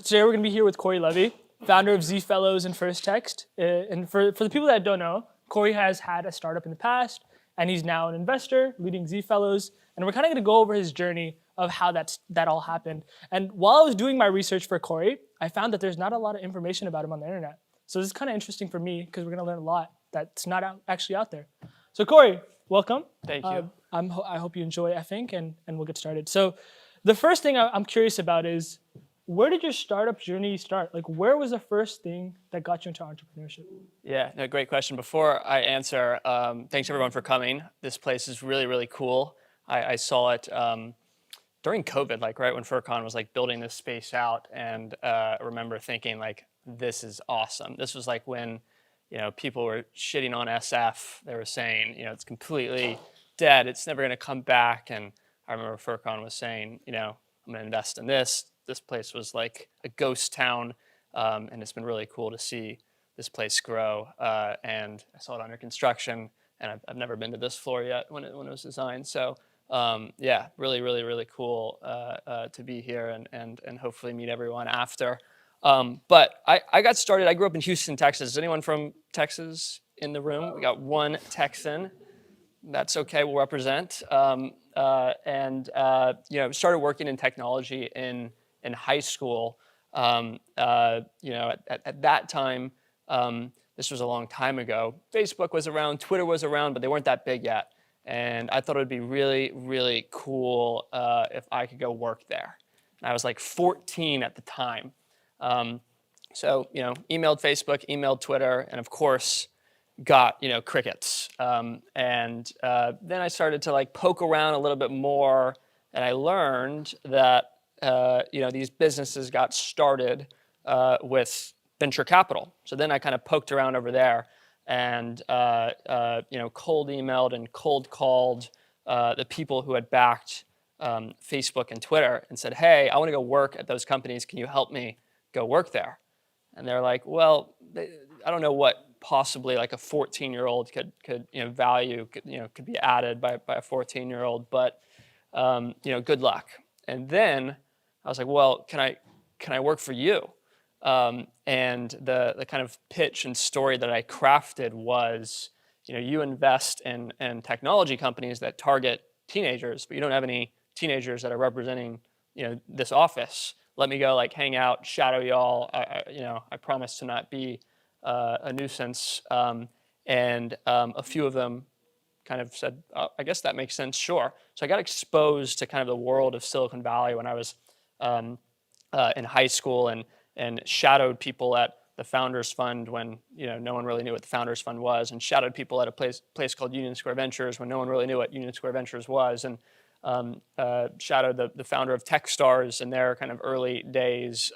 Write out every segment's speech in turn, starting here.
Today we're going to be here with Cory Levy, founder of ZFellows and First Text. And for the people that don't know, Cory has had a startup in the past, and he's now an investor leading ZFellows. And we're kind of going to go over his journey of how that all happened. And while I was doing my research for Cory, I found that there's not a lot of information about him on the internet. So this is kind of interesting for me because we're going to learn a lot that's not actually out there. So Cory, welcome. Thank you. I hope you enjoy effing, and we'll get started. So the first thing I'm curious about is, where did your startup journey start? Like, where was the first thing that got you into entrepreneurship? Yeah, no, great question. Before I answer, thanks everyone for coming. This place is really, really cool. I saw it during COVID, like right when FurCon was like building this space out, and I remember thinking like, this is awesome. This was like when, people were shitting on SF. They were saying, it's completely dead. It's never going to come back. And I remember FurCon was saying, I'm going to invest in this. This place was like a ghost town, and it's been really cool to see this place grow. And I saw it under construction, and I've never been to this floor yet when it was designed. So yeah, really, really, really cool to be here and hopefully meet everyone after. But I got started. I grew up in Houston, Texas. Is anyone from Texas in the room? We got one Texan. That's okay. We'll represent. And started working in technology in high school. At that time, this was a long time ago, Facebook was around, Twitter was around, but they weren't that big yet. And I thought it would be really, really cool if I could go work there. And I was like 14 at the time. So emailed Facebook, emailed Twitter, and of course, got crickets. And then I started to like poke around a little bit more, and I learned that these businesses got started with venture capital. So then I kind of poked around over there and cold emailed and cold called the people who had backed Facebook and Twitter and said, hey, I want to go work at those companies. Can you help me go work there? And they're like, well, I don't know what possibly like a 14-year-old could value could be added by a 14-year-old, but good luck. And then I was like, well, can I work for you? And the kind of pitch and story that I crafted was, you invest in technology companies that target teenagers, but you don't have any teenagers that are representing, this office. Let me go like hang out, shadow y'all. I promise to not be a nuisance. And a few of them kind of said, oh, I guess that makes sense, sure. So I got exposed to kind of the world of Silicon Valley when I was in high school and shadowed people at the Founders Fund when no one really knew what the Founders Fund was, and shadowed people at a place called Union Square Ventures when no one really knew what Union Square Ventures was, and shadowed the founder of Techstars in their kind of early days,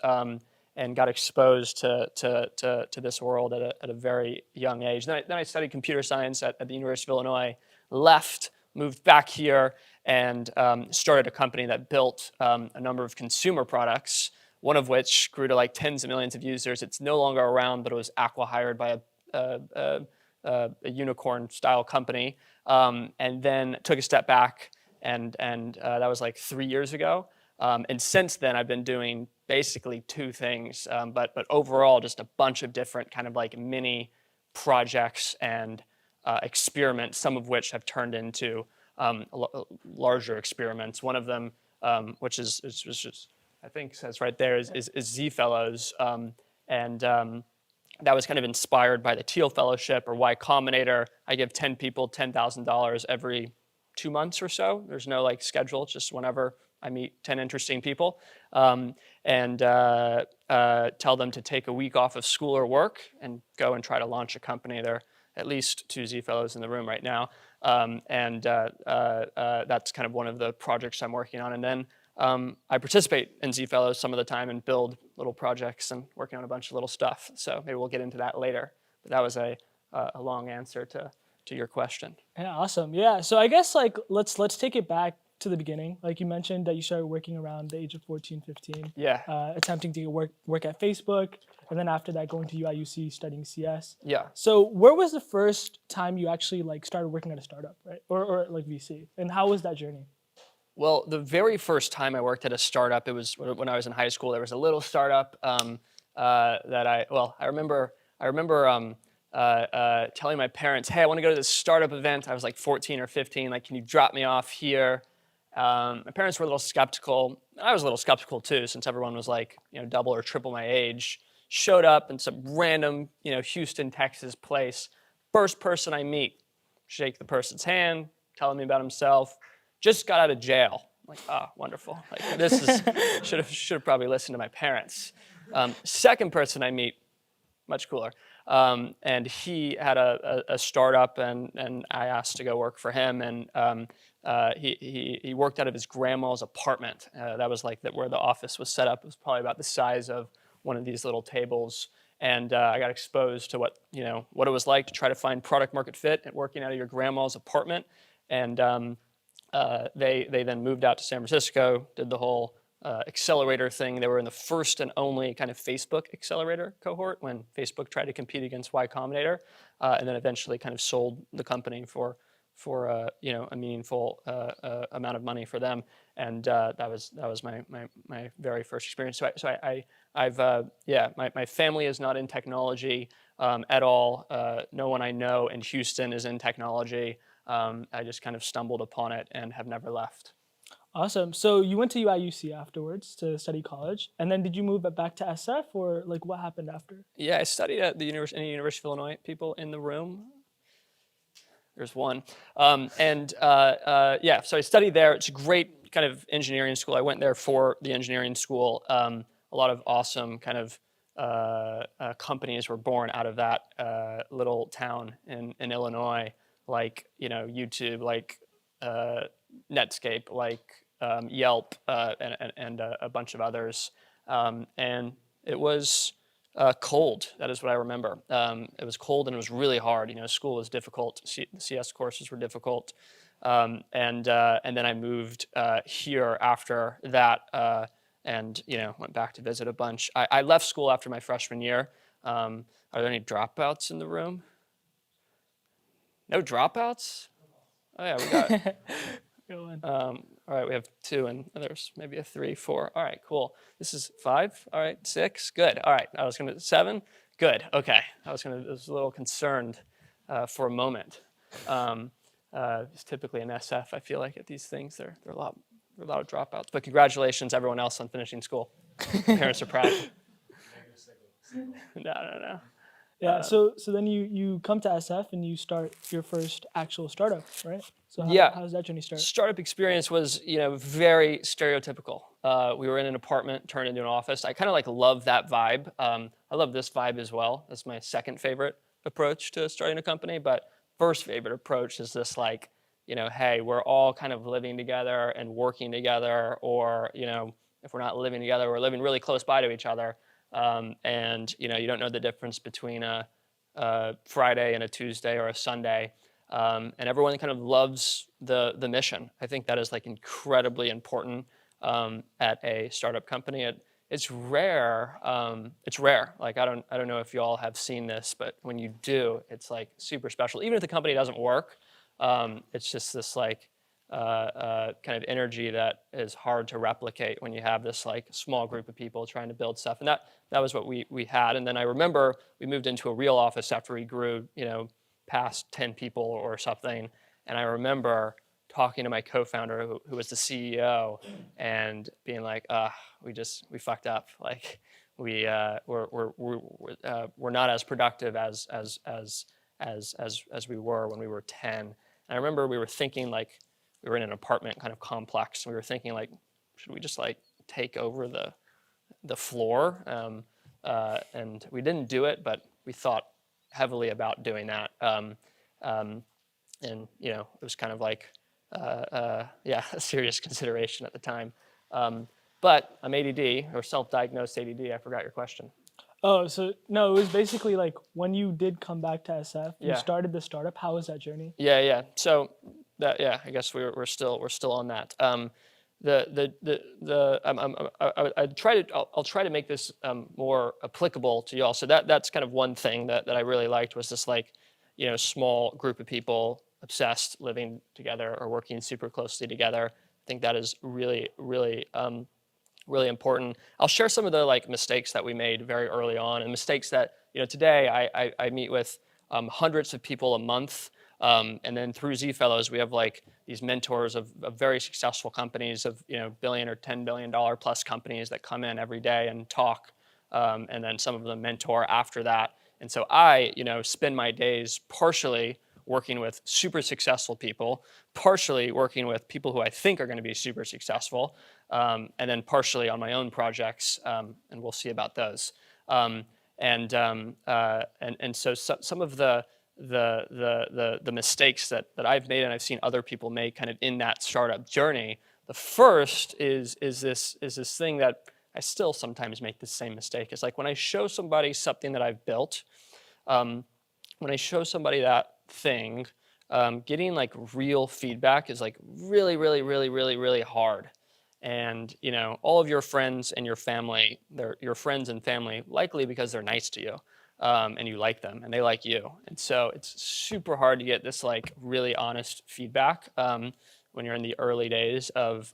and got exposed to this world at a very young age. Then I studied computer science at the University of Illinois, left, moved back here, and started a company that built a number of consumer products, one of which grew to like tens of millions of users. It's no longer around, but it was acqui-hired by a unicorn-style company, and then took a step back, and that was like 3 years ago. And since then, I've been doing basically two things, but overall, just a bunch of different kind of like mini projects and experiments, some of which have turned into larger experiments. One of them, which is I think says right there, is ZFellows, and that was kind of inspired by the Teal Fellowship or Y Combinator. I give 10 people $10,000 every 2 months or so. There's no like schedule, just whenever I meet 10 interesting people, and tell them to take a week off of school or work and go and try to launch a company. There are at least 2 ZFellows in the room right now, and that's kind of one of the projects I'm working on. And then I participate in ZFellows some of the time and build little projects and working on a bunch of little stuff. So maybe we'll get into that later. But that was a long answer to your question. Yeah, awesome. Yeah, so I guess like let's take it back to the beginning. Like you mentioned that you started working around the age of 14, 15. Yeah. Attempting to work at Facebook, and then after that going to UIUC studying CS. Yeah. So where was the first time you actually like started working at a startup, right? Or like VC, and how was that journey? Well, the very first time I worked at a startup, it was when I was in high school. There was a little startup that I remember telling my parents, hey, I want to go to this startup event. I was like 14 or 15. Like, can you drop me off here? My parents were a little skeptical. I was a little skeptical too, since everyone was like, double or triple my age. Showed up in some random, Houston, Texas place. First person I meet, shake the person's hand, telling me about himself. Just got out of jail. I'm like, oh, wonderful. Like, this is should have probably listened to my parents. Second person I meet, much cooler. And he had a startup, and I asked to go work for him. And he worked out of his grandma's apartment. That was like where the office was set up. It was probably about the size of one of these little tables. And I got exposed to what it was like to try to find product market fit at working out of your grandma's apartment. And they then moved out to San Francisco, did the whole accelerator thing. They were in the first and only kind of Facebook accelerator cohort when Facebook tried to compete against Y Combinator, and then eventually kind of sold the company for a meaningful amount of money for them. And that was my very first experience. My family is not in technology at all. No one I know in Houston is in technology. I just kind of stumbled upon it and have never left. Awesome. So you went to UIUC afterwards to study college, and then did you move back to SF, or like what happened after? Yeah, I studied at the University of Illinois. People in the room? There's one. So I studied there. It's a great kind of engineering school. I went there for the engineering school. A lot of awesome kind of companies were born out of that little town in Illinois, like YouTube, like Netscape, like Yelp, and a bunch of others. And it was cold. That is what I remember. It was cold and it was really hard. School was difficult. The CS courses were difficult. And then I moved here after that, and went back to visit a bunch. I left school after my freshman year. Are there any dropouts in the room? No dropouts? Oh yeah, we got. All right, we have 2, and there's maybe a 3, 4. All right, cool. This is 5. All right, 6. Good. All right, I was gonna 7. Good. Okay, I was a little concerned for a moment. It's typically an SF. I feel like at these things, there are a lot of dropouts. But congratulations, everyone else, on finishing school. Parents are proud. No. Yeah, so then you come to SF and you start your first actual startup, right? So how does that journey start? Startup experience was, very stereotypical. We were in an apartment turned into an office. I kind of love that vibe. I love this vibe as well. That's my second favorite approach to starting a company. But first favorite approach is this hey, we're all kind of living together and working together, or, if we're not living together, we're living really close by to each other. And you don't know the difference between a Friday and a Tuesday or a Sunday, and everyone kind of loves the mission. I think that is incredibly important at a startup company. It's rare. It's rare. I don't know if you all have seen this, but when you do, it's super special. Even if the company doesn't work, it's just this kind of energy that is hard to replicate when you have this small group of people trying to build stuff. And that was what we had. And then I remember we moved into a real office after we grew, past 10 people or something. And I remember talking to my co-founder who was the CEO and being like, we fucked up. We're not as productive as we were when we were 10. And I remember we were thinking we were in an apartment kind of complex. And we were thinking should we just take over the floor? And we didn't do it, but we thought heavily about doing that. And it was kind of a serious consideration at the time. But I'm ADD, or self-diagnosed ADD. I forgot your question. Oh, so no, it was basically when you did come back to SF, you started the startup. How was that journey? Yeah. So I guess we're still on that. I'll try to make this more applicable to y'all. So that's kind of one thing that I really liked was this small group of people obsessed living together or working super closely together. I think that is really, really, really important. I'll share some of the like mistakes that we made very early on, and mistakes that today I meet with hundreds of people a month, and then through ZFellows we have like these mentors of very successful companies, of billion or $10 billion plus companies that come in every day and talk, and then some of them mentor after that. And so I spend my days partially working with super successful people, partially working with people who I think are going to be super successful, and then partially on my own projects, and we'll see about those. And so some of the mistakes that I've made and I've seen other people make kind of in that startup journey. The first is this thing that I still sometimes make the same mistake. It's like when I show somebody something that I've built, when I show somebody that thing, getting like real feedback is like really, really, really, really, really hard. And all of your friends and your family, they're your friends and family likely because they're nice to you, and you like them and they like you. And so it's super hard to get this like really honest feedback when you're in the early days of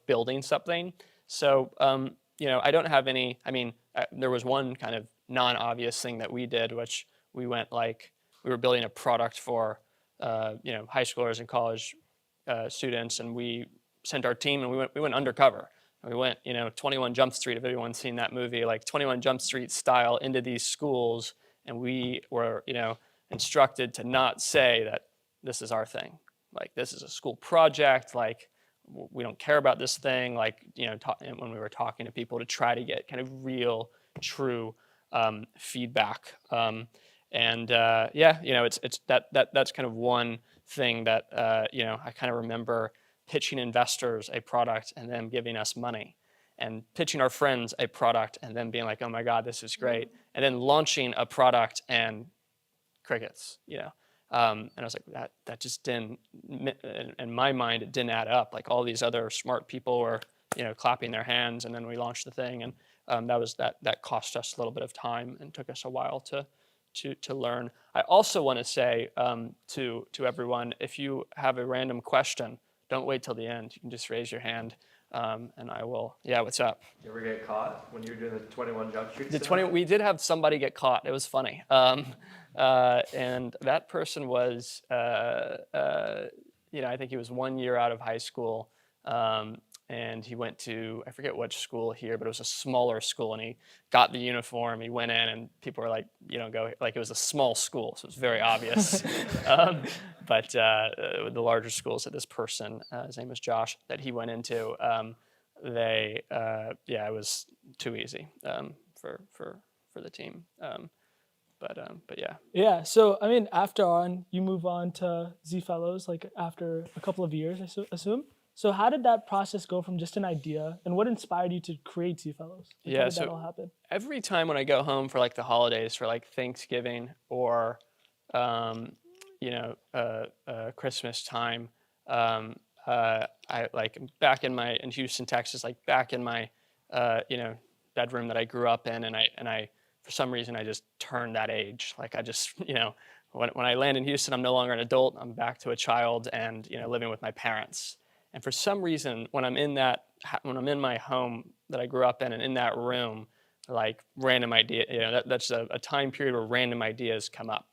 building something. So I don't have any. I mean, there was one kind of non-obvious thing that we did, which we went like we were building a product for high schoolers and college students, and we sent our team and we went undercover. We went 21 Jump Street, if everyone's seen that movie, like 21 Jump Street style into these schools, and we were instructed to not say that this is our thing, like this is a school project, like we don't care about this thing, like when we were talking to people to try to get kind of real, true feedback. It's that's kind of one thing that I kind of remember pitching investors a product and them giving us money, and pitching our friends a product and them being like, oh my God, this is great, and then launching a product and crickets, and I was like, that just didn't, in my mind, it didn't add up. Like all these other smart people were clapping their hands, and then we launched the thing, and that cost us a little bit of time and took us a while to learn. I also want to say to everyone, if you have a random question, don't wait till the end. You can just raise your hand, and I will. Yeah, what's up? You ever get caught when you were doing the 21 Jump Street stuff? We did have somebody get caught. It was funny, and that person was, I think he was 1 year out of high school. And he went to, I forget which school here, but it was a smaller school, and he got the uniform, he went in, and people were like, go, like it was a small school, so it was very obvious. But the larger schools that this person, his name was Josh, that he went into, it was too easy for the team. But yeah. Yeah. So I mean, you move on to ZFellows, like after a couple of years, I assume. So how did that process go from just an idea, and what inspired you to create ZFellows? Like, how did that all happen? Every time when I go home for like the holidays, for like Thanksgiving or Christmas time, I like back in Houston, Texas, like back in my bedroom that I grew up in, and I for some reason I just turned that age. Like I just when I land in Houston, I'm no longer an adult. I'm back to a child and living with my parents. And for some reason, when I'm in my home that I grew up in, and in that room, like random idea, that's a time period where random ideas come up.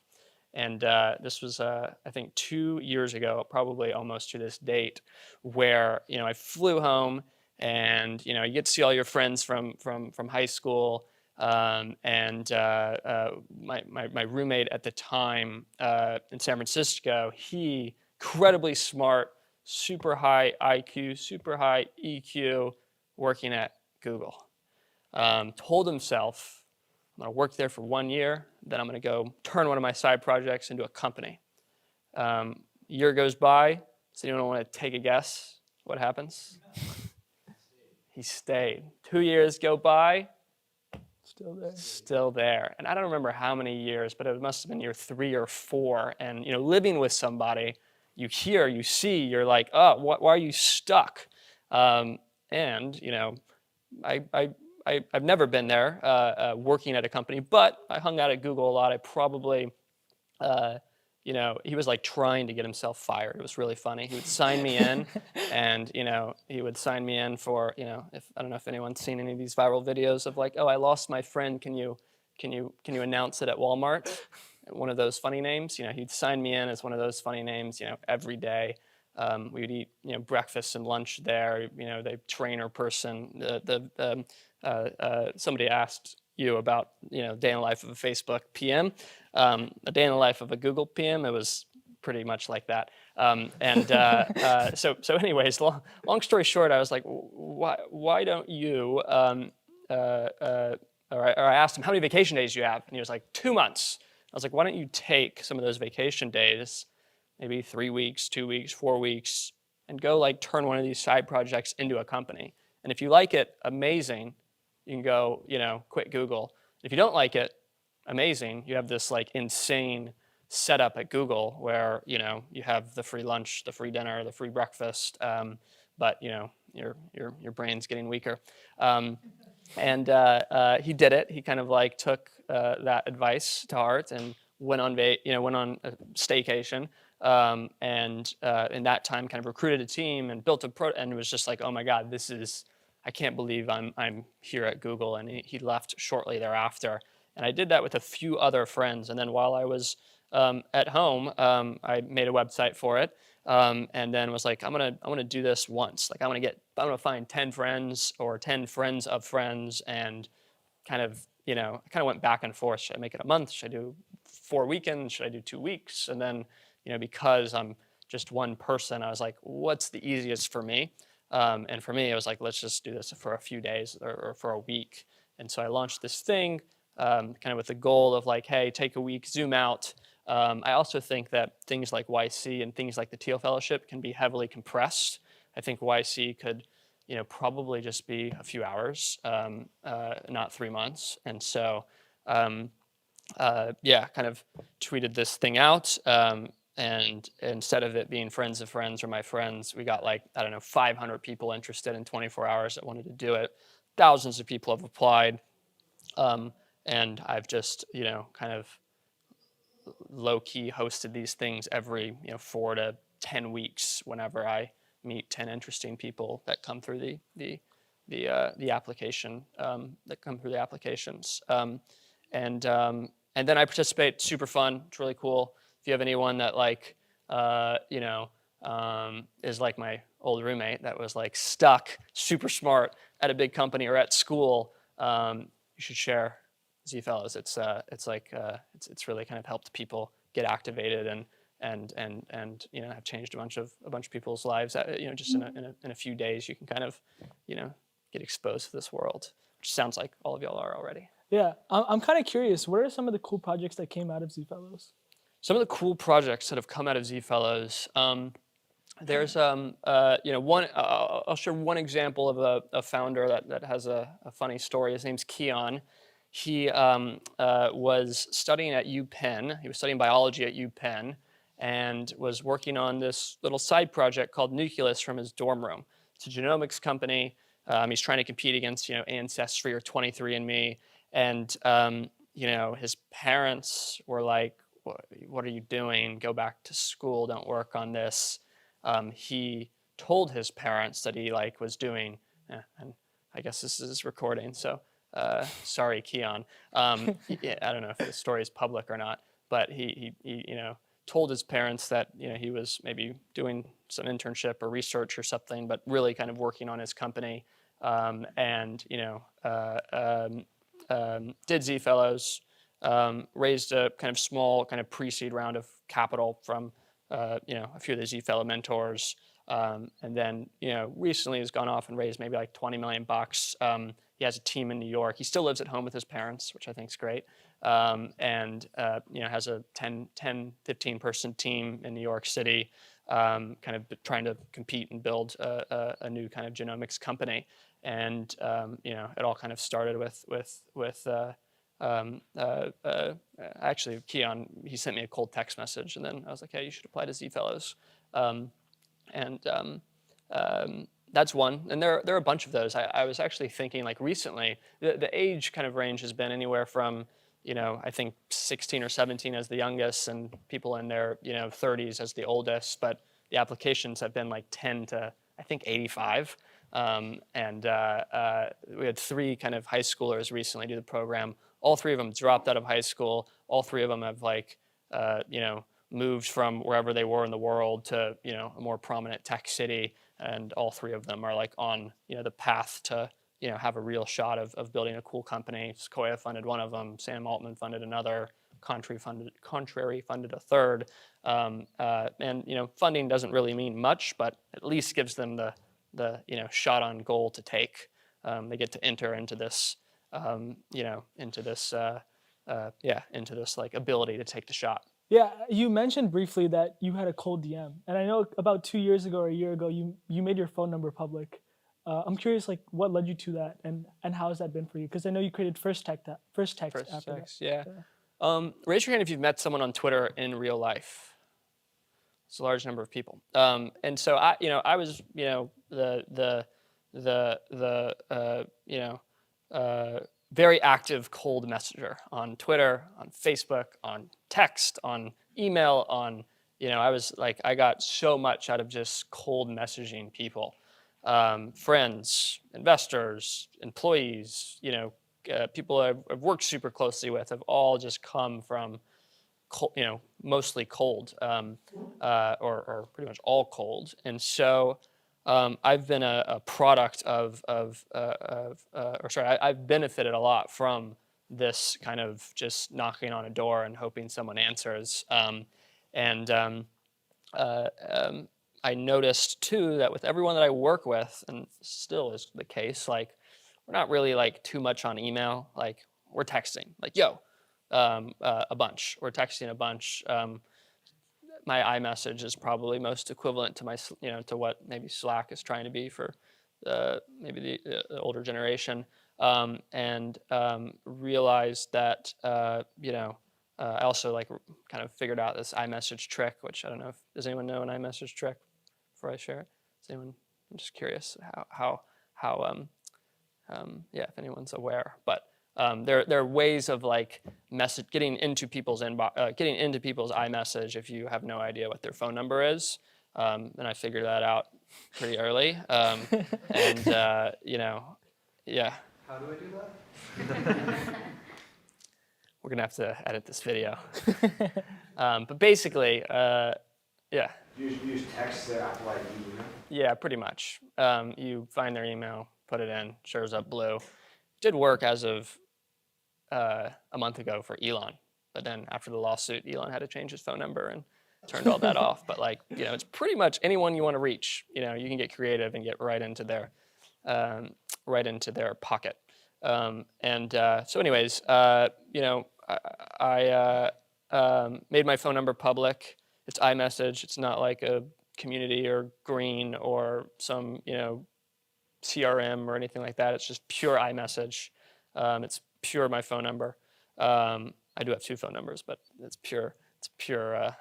And this was, I think, 2 years ago, probably almost to this date, where I flew home, and you get to see all your friends from high school, and my roommate at the time in San Francisco, he incredibly smart, super high IQ, super high EQ, working at Google. Told himself, I'm going to work there for 1 year, then I'm going to go turn one of my side projects into a company. Year goes by. Does anyone want to take a guess what happens? He stayed. 2 years go by. Still there. And I don't remember how many years, but it must have been year 3 or 4. And living with somebody, you hear, you see, you're like, oh, why are you stuck? And I've never been there working at a company, but I hung out at Google a lot. I probably he was like trying to get himself fired. It was really funny. He would sign me in, and he would sign me in for if I don't know if anyone's seen any of these viral videos of like, oh, I lost my friend. Can you announce it at Walmart? One of those funny names. He'd sign me in as one of those funny names. Every day. We would eat breakfast and lunch there. The trainer person. Somebody asked you about day in the life of a Facebook PM, a day in the life of a Google PM. It was pretty much like that. So anyways, long story short, I was like, why don't you? Or I asked him, how many vacation days do you have? And he was like, 2 months. I was like, why don't you take some of those vacation days, maybe 3 weeks, 2 weeks, 4 weeks, and go like turn one of these side projects into a company. And if you like it, amazing. You can go, quit Google. If you don't like it, amazing. You have this like insane setup at Google where, you have the free lunch, the free dinner, the free breakfast, but your brain's getting weaker. He did it. He kind of like took that advice to heart and went on a staycation. And in that time kind of recruited a team and built and it was just like, oh my God, I can't believe I'm here at Google. And he left shortly thereafter. And I did that with a few other friends. And then while I was at home, I made a website for it. And then was like, I'm gonna do this once. Like I'm gonna find 10 friends or 10 friends of friends, and kind of went back and forth. Should I make it a month? Should I do 4 weekends? Should I do 2 weeks? And then because I'm just one person, I was like, what's the easiest for me? And for me, it was like, let's just do this for a few days or for a week. And so I launched this thing kind of with the goal of like, hey, take a week, zoom out. I also think that things like YC and things like the Teal Fellowship can be heavily compressed. I think YC could, probably just be a few hours, not 3 months. And so, kind of tweeted this thing out. And instead of it being friends of friends or my friends, we got 500 people interested in 24 hours that wanted to do it. Thousands of people have applied. And I've just, kind of low-key hosted these things every 4 to 10 weeks whenever I meet 10 interesting people that come through the application, that come through the applications. And then I participate. Super fun. It's really cool. If you have anyone that is like my old roommate that was like stuck, super smart at a big company or at school, you should share ZFellows. It's really kind of helped people get activated and have changed a bunch of people's lives. Just in a few days, you can kind of get exposed to this world, which sounds like all of y'all are already. Yeah, I'm kind of curious. What are some of the cool projects that came out of ZFellows? Some of the cool projects that have come out of ZFellows. There's one. I'll share one example of a founder that has a funny story. His name's Keon. He was studying at UPenn. He was studying biology at UPenn and was working on this little side project called Nucleus from his dorm room. It's a genomics company. He's trying to compete against Ancestry or 23andMe, and his parents were like, "What are you doing? Go back to school. Don't work on this." He told his parents that he was doing, and I guess this is recording, so sorry, Keon. I don't know if the story is public or not, but he told his parents that he was maybe doing some internship or research or something, but really kind of working on his company, and did ZFellows, raised a kind of small kind of pre-seed round of capital from a few of the ZFellow mentors, and then recently has gone off and raised maybe like $20 million. He has a team in New York. He still lives at home with his parents, which I think is great, and has a 15 person team in New York City, kind of trying to compete and build a new kind of genomics company. And it all kind of started with actually Keon. He sent me a cold text message, and then I was like, "Hey, you should apply to ZFellows." That's one, and there are a bunch of those. I was actually thinking recently, the age kind of range has been anywhere from I think 16 or 17 as the youngest, and people in their 30s as the oldest. But the applications have been like 10 to I think 85. And we had 3 kind of high schoolers recently do the program. All 3 of them dropped out of high school. All 3 of them have moved from wherever they were in the world to a more prominent tech city, and all 3 of them are like on the path to have a real shot of building a cool company. Sequoia funded one of them. Sam Altman funded another. Contrary funded a third. And funding doesn't really mean much, but at least gives them the shot on goal to take. They get to enter into this into this like ability to take the shot. Yeah, you mentioned briefly that you had a cold DM, and I know about 2 years ago or a year ago, you made your phone number public. I'm curious, like, what led you to that, and how has that been for you? Because I know you created First Text after that. Yeah. Raise your hand if you've met someone on Twitter in real life. It's a large number of people. And so I was, very active cold messenger on Twitter, on Facebook, on text, on email, on, I got so much out of just cold messaging people, friends, investors, employees, people I've worked super closely with have all just come from, mostly cold, or pretty much all cold. And so I've been a product I've benefited a lot from this kind of just knocking on a door and hoping someone answers. I noticed too that with everyone that I work with, and still is the case, like we're not really like too much on email. Like we're texting, like a bunch. We're texting a bunch. My iMessage is probably most equivalent to to what maybe Slack is trying to be for maybe the older generation. And realized that I also kind of figured out this iMessage trick, which I don't know does anyone know an iMessage trick before I share it? Does anyone? I'm just curious how if anyone's aware, but. There are ways of getting into people's iMessage if you have no idea what their phone number is, and I figured that out pretty early. How do I do that? We're gonna have to edit this video, but basically, You use text there after email? Yeah, pretty much. You find their email, put it in, shows up blue. Did work as of a month ago for Elon, but then after the lawsuit, Elon had to change his phone number and turned all that off. But it's pretty much anyone you want to reach. You can get creative and get right into their pocket. So anyways, I made my phone number public. It's iMessage. It's not like a Community or Green or some CRM or anything like that. It's just pure iMessage. It's pure my phone number. I do have 2 phone numbers, but it's pure. It's pure.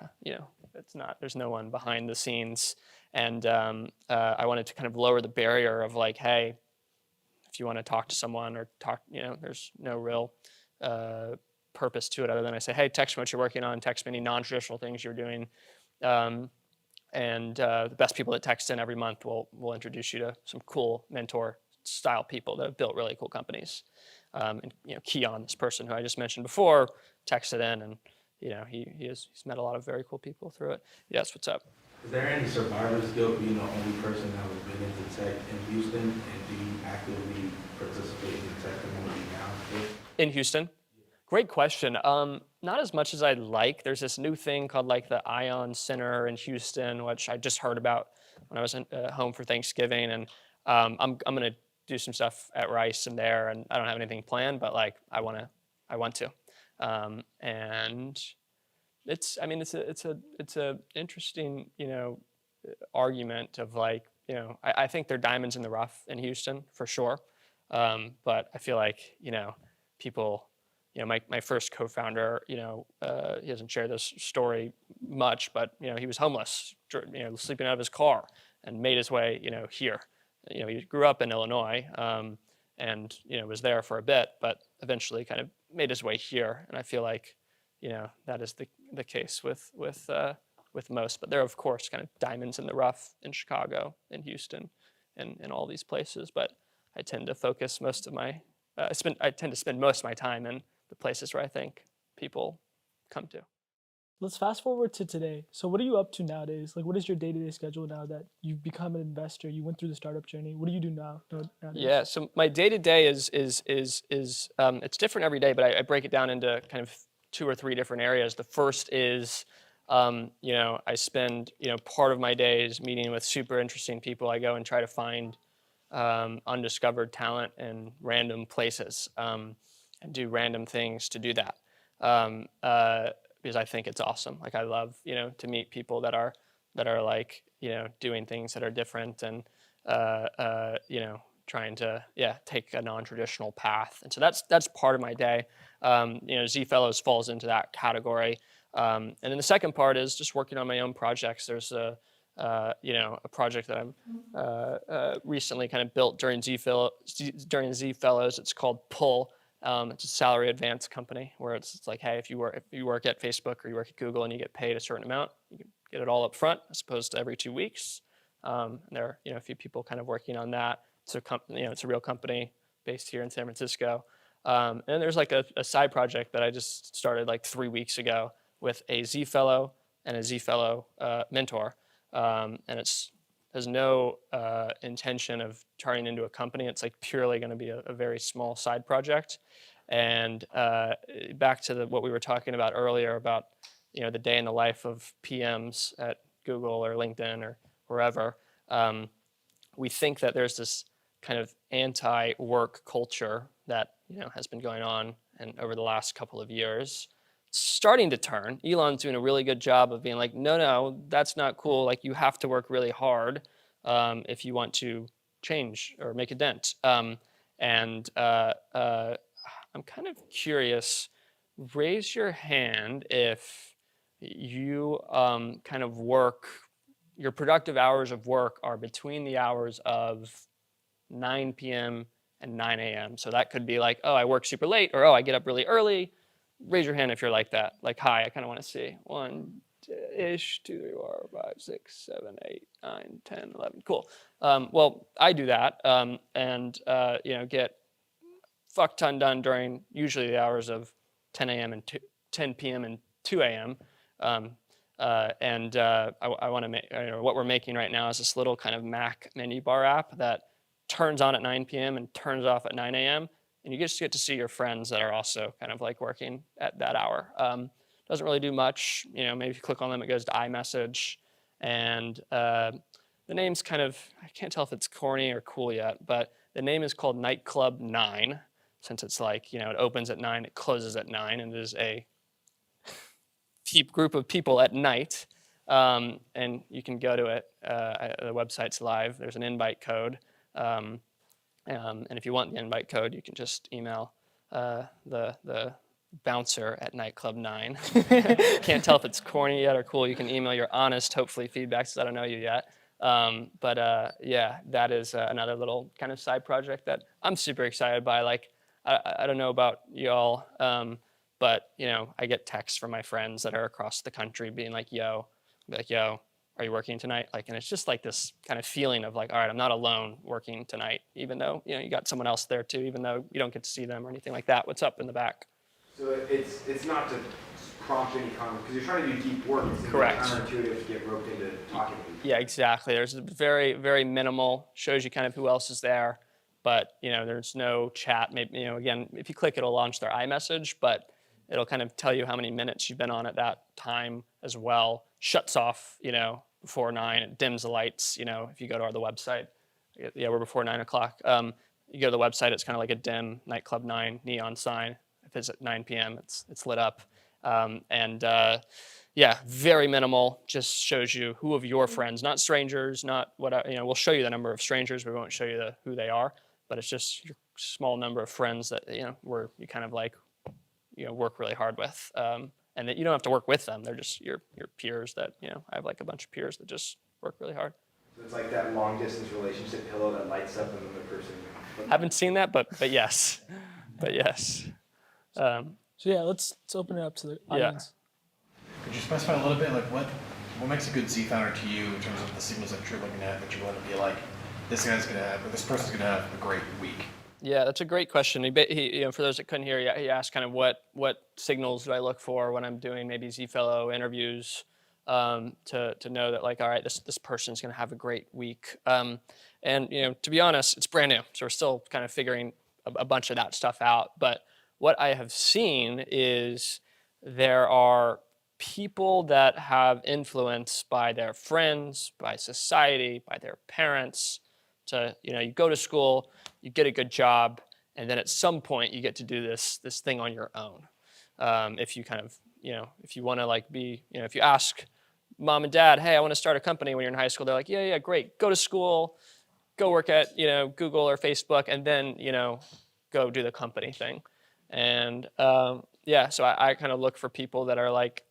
It's not. There's no one behind the scenes. And I wanted to kind of lower the barrier of hey, if you want to talk to someone or talk, there's no real purpose to it other than I say, hey, text me what you're working on. Text me any non-traditional things you're doing. And the best people that text in every month will introduce you to some cool mentor-style people that have built really cool companies. And Keon, this person who I just mentioned before, texted in, and he's met a lot of very cool people through it. Yes, what's up? Is there any survivor's guilt being the only person that was been into tech in Houston, and do you actively participate in the tech community now? In Houston? Great question. Not as much as I'd like. There's this new thing called the Ion Center in Houston, which I just heard about when I was home for Thanksgiving, and I'm gonna do some stuff at Rice and there, and I don't have anything planned, but I want to, and it's a interesting argument of I think there are diamonds in the rough in Houston for sure, but I feel like people. My first co-founder, he doesn't share this story much, but he was homeless, sleeping out of his car, and made his way, here. He grew up in Illinois, and was there for a bit, but eventually kind of made his way here. And I feel like that is the case with most. But there are, of course, kind of diamonds in the rough in Chicago, in Houston, and in all these places. But I tend to focus most of my I tend to spend most of my time in the places where I think people come to. Let's fast forward to today. So what are you up to nowadays? Like, what is your day-to-day schedule now that you've become an investor? You went through the startup journey. What do you do nowadays? Yeah, so my day-to-day is it's different every day, but I break it down into kind of 2 or 3 different areas. The first is, I spend, part of my days meeting with super interesting people. I go and try to find undiscovered talent in random places and do random things to do that. Because I think it's awesome. Like, I love, to meet people that are like, doing things that are different and, trying to, take a non-traditional path. And so that's part of my day. ZFellows falls into that category. And then the second part is just working on my own projects. There's a project that I'm recently kind of built during ZFellows. It's called Pull. It's a salary advance company where it's like, hey, if you work at Facebook or you work at Google and you get paid a certain amount, you can get it all up front as opposed to every 2 weeks. And there are a few people kind of working on that. It's a company, it's a real company based here in San Francisco. And then there's like a side project that I just started like 3 weeks ago with a ZFellow and a ZFellow mentor. And has no intention of turning into a company. It's like purely going to be a very small side project. And back to what we were talking about earlier about the day in the life of PMs at Google or LinkedIn or wherever. We think that there's this kind of anti-work culture that has been going on and over the last couple of years. Starting to turn. Elon's doing a really good job of being like, no, that's not cool. Like, you have to work really hard if you want to change or make a dent. I'm kind of curious. Raise your hand if you kind of work. Your productive hours of work are between the hours of 9 p.m. and 9 a.m. So that could be like, oh, I work super late, or oh, I get up really early. Raise your hand if you're like that. Like, hi, I kind of want to see. 1-ish, 2, 3, 4, 5, 6, 7, 8, 9, 10, 11. Cool. Well, I do that and get fuck ton done during usually the hours of 10 a.m. and 10 p.m. and 2 a.m. I want to make, what we're making right now is this little kind of Mac menu bar app that turns on at 9 p.m. and turns off at 9 a.m. And you just get to see your friends that are also kind of like working at that hour. Doesn't really do much. Maybe if you click on them, it goes to iMessage. And the name's kind of, I can't tell if it's corny or cool yet, but the name is called Nightclub 9, since it's like, it opens at 9, it closes at 9, and it is a group of people at night. And you can go to it. The website's live. There's an invite code. And if you want the invite code, you can just email the bouncer at Nightclub 9. Can't tell if it's corny yet or cool. You can email your honest, hopefully, feedback, since I don't know you yet. That is another little kind of side project that I'm super excited by. Like, I don't know about y'all, but I get texts from my friends that are across the country being like, yo, are you working tonight? Like, and it's just like this kind of feeling of like, all right, I'm not alone working tonight, even though, you got someone else there too, even though you don't get to see them or anything like that. What's up in the back? So it's not to prompt any comment, because you're trying to do deep work. It's Correct. counterintuitive to get roped into talking to people. Yeah, exactly. There's a very, very minimal, shows you kind of who else is there, but, there's no chat. Maybe, again, if you click, it'll launch their iMessage, but it'll kind of tell you how many minutes you've been on at that time as well. Shuts off, before 9, it dims the lights, if you go to the website. Yeah, we're before 9 o'clock. You go to the website, it's kind of like a dim Nightclub 9 neon sign. If it's at 9 p.m., it's lit up. Very minimal, just shows you who of your friends, not strangers, not what, we'll show you the number of strangers, we won't show you who they are, but it's just your small number of friends that, where you kind of like, work really hard with. And that you don't have to work with them. They're just your peers that, I have like a bunch of peers that just work really hard. So it's like that long distance relationship pillow that lights up and then the person Haven't seen that, but yes, but yes. So yeah, let's open it up to the audience. Could you specify a little bit, like what makes a good Z founder to you in terms of the signals that you're looking at that you want to be like, this guy's gonna have, or this person's gonna have a great week? Yeah, that's a great question. He for those that couldn't hear, he asked kind of what signals do I look for when I'm doing maybe ZFellow interviews to know that like, all right, this person's going to have a great week. And to be honest, it's brand new, so we're still kind of figuring a bunch of that stuff out. But what I have seen is there are people that have influence by their friends, by society, by their parents. To you go to school, you get a good job, and then at some point you get to do this thing on your own. If you kind of if you want to like be if you ask mom and dad, hey, I want to start a company when you're in high school, they're like, yeah, great, go to school, go work at Google or Facebook, and then go do the company thing. And so I kind of look for people that are like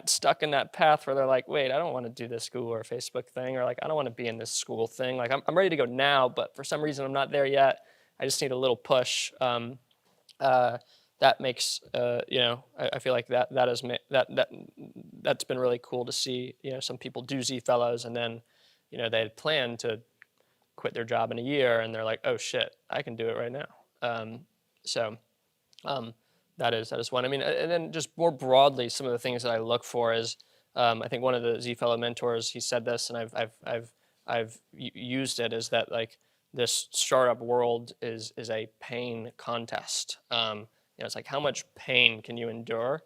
stuck in that path where they're like, wait, I don't want to do this Google or Facebook thing, or like, I don't want to be in this school thing. Like, I'm ready to go now, but for some reason I'm not there yet. I just need a little push. That makes, I feel like that's been really cool to see. Some people do ZFellows and then, they had planned to quit their job in a year, and they're like, oh shit, I can do it right now. That is one. I mean, and then just more broadly, some of the things that I look for is, I think one of the ZFellow mentors, he said this, and I've used it, is that like this startup world is a pain contest. It's like, how much pain can you endure?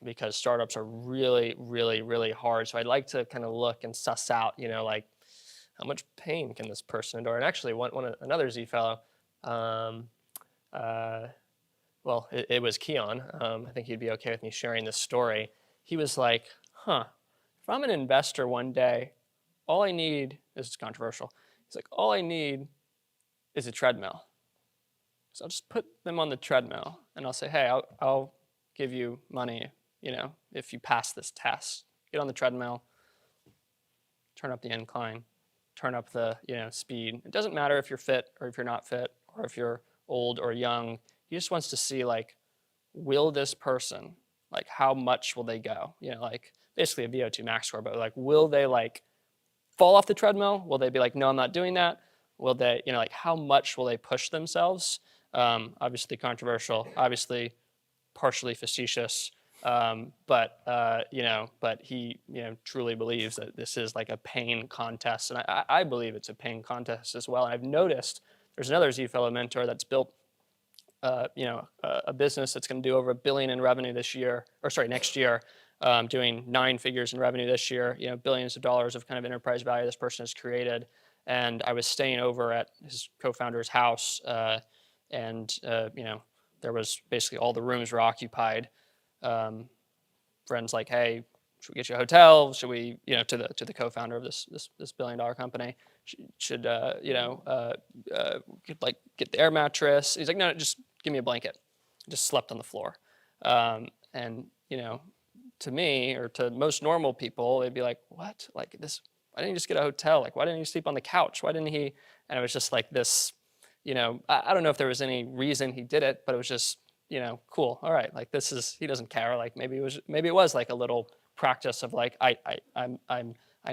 Because startups are really, really, really hard. So I'd like to kind of look and suss out, like, how much pain can this person endure? And actually, another ZFellow, well, it was Keon. I think he'd be okay with me sharing this story. He was like, if I'm an investor one day, all I need, this is controversial, he's like, all I need is a treadmill. So I'll just put them on the treadmill, and I'll say, hey, I'll give you money, if you pass this test. Get on the treadmill, turn up the incline, turn up the speed. It doesn't matter if you're fit or if you're not fit or if you're old or young. He just wants to see, like, will this person, like, how much will they go? Like, basically a VO2 max score, but like, will they like fall off the treadmill? Will they be like, no, I'm not doing that? Will they, like, how much will they push themselves? Obviously controversial, obviously partially facetious, but he, truly believes that this is like a pain contest. And I believe it's a pain contest as well. And I've noticed there's another ZFellow mentor that's built a business that's going to do over $1 billion in revenue next year, doing 9 figures in revenue this year, billions of dollars of kind of enterprise value this person has created. And I was staying over at his co-founder's house, and there was basically all the rooms were occupied. Friends like, hey, should we get you a hotel? Should we, to the co-founder of this $1 billion company, should get the air mattress? He's like, no, just give me a blanket. Just slept on the floor. And to me, or to most normal people, they'd be like, what? Like this, why didn't he just get a hotel? Like, why didn't he sleep on the couch? Why didn't he? And it was just like this, I don't know if there was any reason he did it, but it was just, cool. All right. Like, this is, he doesn't care. Like, maybe it was like a little practice of like, I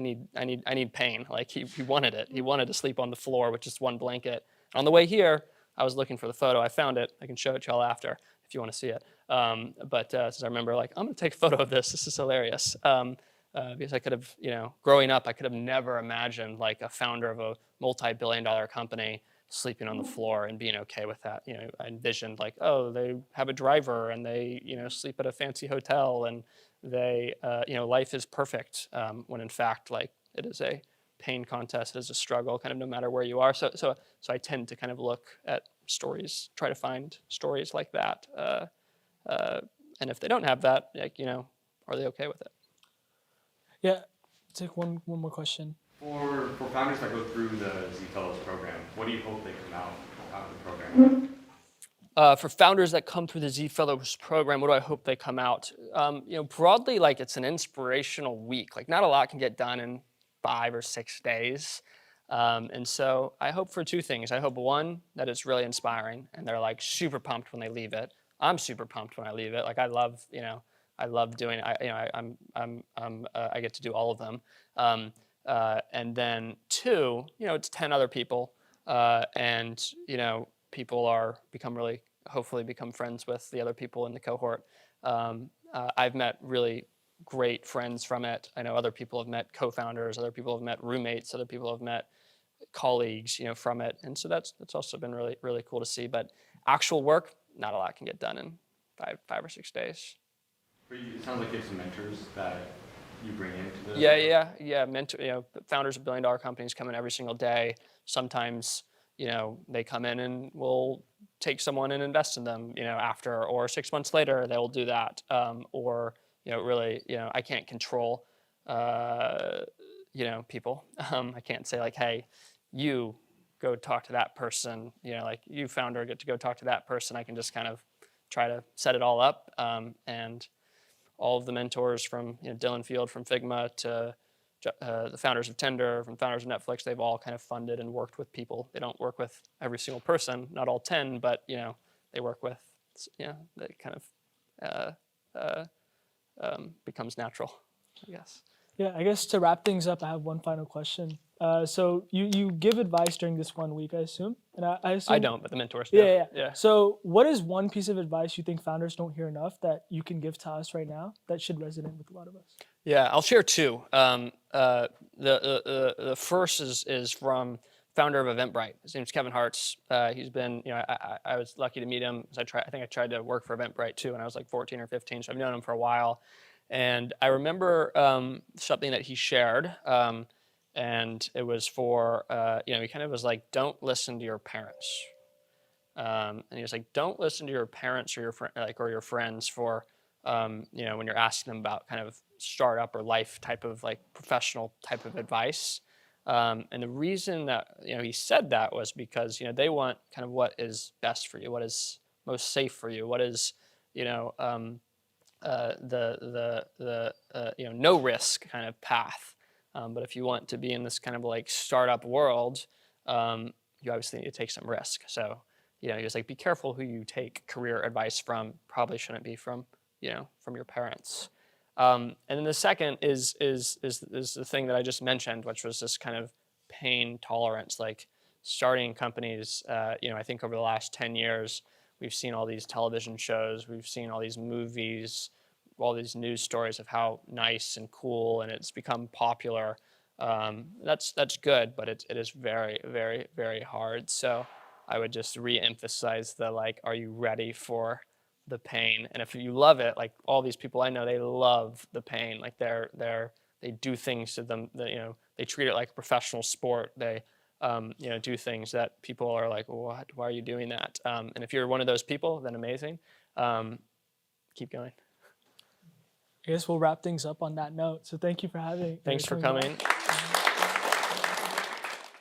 need pain. Like, he wanted it. He wanted to sleep on the floor with just one blanket. On the way here, I was looking for the photo. I found it. I can show it to y'all after if you want to see it. But since I remember, like, I'm going to take a photo of this. This is hilarious. Because I could have, growing up, I could have never imagined like a founder of a multi-billion-dollar company sleeping on the floor and being okay with that. I envisioned like, oh, they have a driver and they, sleep at a fancy hotel and they, life is perfect. When in fact, like, it is a pain contest, it is a struggle, kind of no matter where you are. So I tend to kind of look at stories, try to find stories like that. And if they don't have that, like, are they okay with it? Yeah, take one more question. For founders that go through the ZFellows program, what do you hope they come out of the program? For founders that come through the ZFellows program, what do I hope they come out? Broadly, like, it's an inspirational week. Like, not a lot can get done in 5 or 6 days. And so I hope for two things. I hope one, that it's really inspiring and they're like super pumped when they leave it. I'm super pumped when I leave it. Like I love, I love doing. I get to do all of them. And then two, it's 10 other people, and people hopefully become friends with the other people in the cohort. I've met really great friends from it. I know other people have met co-founders, other people have met roommates, other people have met colleagues, from it. And so that's also been really, really cool to see. But actual work, not a lot can get done in five or 6 days. It sounds like you have some mentors that you bring into the... Yeah. Mentor, founders of billion-dollar companies come in every single day. Sometimes, they come in and we'll take someone and invest in them, after, or 6 months later, they'll do that. Really, I can't control, people. I can't say like, hey, you go talk to that person, like you founder get to go talk to that person. I can just kind of try to set it all up. And all of the mentors from Dylan Field from Figma to the founders of Tinder, from founders of Netflix, they've all kind of funded and worked with people. They don't work with every single person, not all 10, but they work with, that kind of becomes natural, I guess. Yeah, I guess to wrap things up, I have one final question. So you give advice during this 1 week, I assume? And I assume... I don't, but the mentors do. Yeah. So what is one piece of advice you think founders don't hear enough that you can give to us right now that should resonate with a lot of us? Yeah, I'll share two. The first is from founder of Eventbrite. His name's Kevin Hartz. He's been, I was lucky to meet him. I think I tried to work for Eventbrite too when I was like 14 or 15, so I've known him for a while. And I remember something that he shared, and it was for, he kind of was like, don't listen to your parents. And he was like, don't listen to your parents or your friends for, when you're asking them about kind of startup or life type of like professional type of advice. And the reason that, he said that was because, they want kind of what is best for you, what is most safe for you, what is, no risk kind of path. But if you want to be in this kind of like startup world, you obviously need to take some risk. So, he was like, be careful who you take career advice from. Probably shouldn't be from your parents. And then the second is the thing that I just mentioned, which was this kind of pain tolerance, like starting companies. I think over the last 10 years, we've seen all these television shows, we've seen all these movies, all these news stories of how nice and cool, and it's become popular. That's good, but it is very, very, very hard. So I would just re-emphasize the like, are you ready for the pain? And if you love it, like all these people I know, they love the pain. Like they do things to them that, they treat it like a professional sport. They do things that people are like, what? Why are you doing that? And if you're one of those people, then amazing. Keep going. I guess we'll wrap things up on that note. So thank you for having. Thanks for coming.